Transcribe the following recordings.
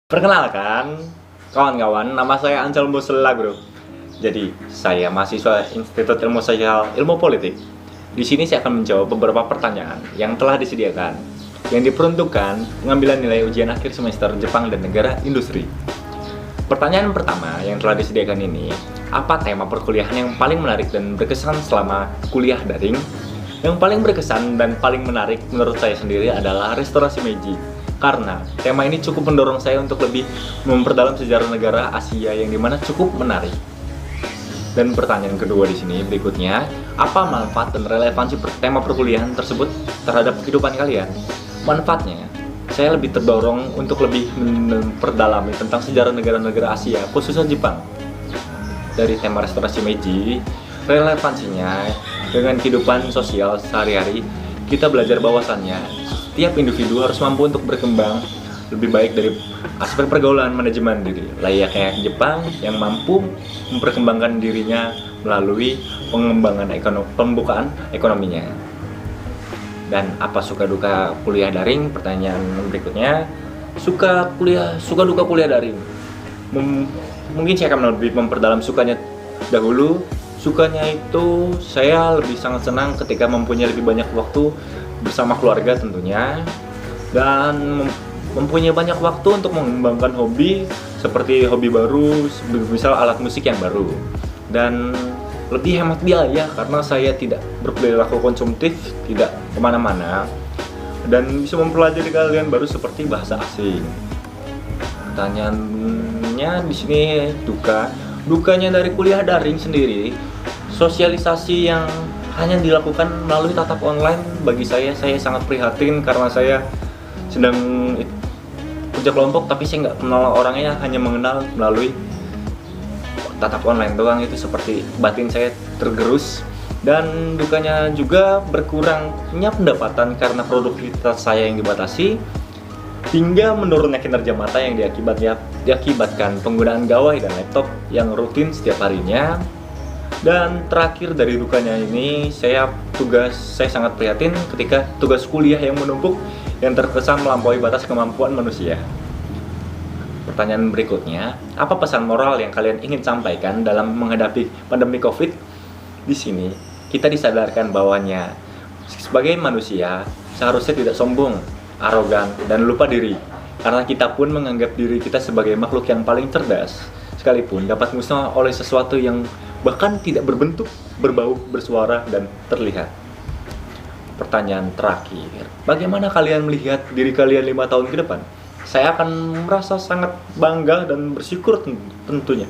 Perkenalkan, kawan-kawan, nama saya Ansel Musela, bro. Jadi, saya mahasiswa Institut Ilmu Sosial Ilmu Politik. Di sini saya akan menjawab beberapa pertanyaan yang telah disediakan, yang diperuntukkan pengambilan nilai ujian akhir semester Jepang dan negara industri. Pertanyaan pertama yang telah disediakan ini, apa tema perkuliahan yang paling menarik dan berkesan selama kuliah daring? Yang paling berkesan dan paling menarik menurut saya sendiri adalah restorasi Meiji. Karena tema ini cukup mendorong saya untuk lebih memperdalam sejarah negara Asia yang dimana cukup menarik. Dan pertanyaan kedua di sini berikutnya, apa manfaat dan relevansi tema perkuliahan tersebut terhadap kehidupan kalian? Manfaatnya, saya lebih terdorong untuk lebih memperdalami tentang sejarah negara-negara Asia, khususnya Jepang. Dari tema restorasi Meiji, relevansinya dengan kehidupan sosial sehari-hari, kita belajar bahwasannya setiap individu harus mampu untuk berkembang lebih baik dari aspek pergaulan manajemen diri, layaknya Jepang yang mampu memperkembangkan dirinya melalui pengembangan pembukaan ekonominya. Dan apa suka duka kuliah daring? Pertanyaan berikutnya, suka duka kuliah daring. Mungkin saya akan lebih memperdalam sukanya dahulu. Sukanya itu saya lebih sangat senang ketika mempunyai lebih banyak waktu bersama keluarga tentunya, dan mempunyai banyak waktu untuk mengembangkan hobi seperti hobi baru, misal alat musik yang baru, dan lebih hemat biaya karena saya tidak berperilaku konsumtif, tidak kemana-mana, dan bisa mempelajari kalian baru seperti bahasa asing. Pertanyaannya di sini dukanya dari kuliah daring sendiri, sosialisasi yang hanya dilakukan melalui tatap online. Bagi saya sangat prihatin karena saya sedang kerja kelompok tapi saya nggak kenal orangnya, hanya mengenal melalui tatap online doang. Itu seperti batin saya tergerus. Dan dukanya juga berkurangnya pendapatan karena produktivitas saya yang dibatasi, hingga menurunnya kinerja mata yang diakibatkan penggunaan gawai dan laptop yang rutin setiap harinya. Dan terakhir dari dukanya ini, saya sangat prihatin ketika tugas kuliah yang menumpuk yang terkesan melampaui batas kemampuan manusia. Pertanyaan berikutnya, apa pesan moral yang kalian ingin sampaikan dalam menghadapi pandemi COVID? Di sini kita disadarkan bahwanya sebagai manusia seharusnya tidak sombong, arogan, dan lupa diri, karena kita pun menganggap diri kita sebagai makhluk yang paling cerdas, sekalipun dapat musnah oleh sesuatu yang bahkan tidak berbentuk, berbau, bersuara, dan terlihat. Pertanyaan terakhir, bagaimana kalian melihat diri kalian 5 tahun ke depan? Saya akan merasa sangat bangga dan bersyukur tentunya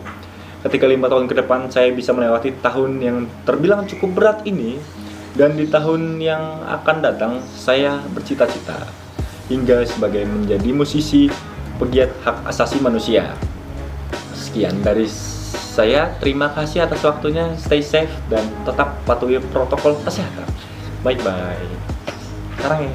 ketika 5 tahun ke depan saya bisa melewati tahun yang terbilang cukup berat ini, dan di tahun yang akan datang saya bercita-cita hingga sebagai menjadi musisi pegiat hak asasi manusia. Sekian dari saya, terima kasih atas waktunya, stay safe dan tetap patuhi protokol kesehatan. Bye bye. Sekarang ya.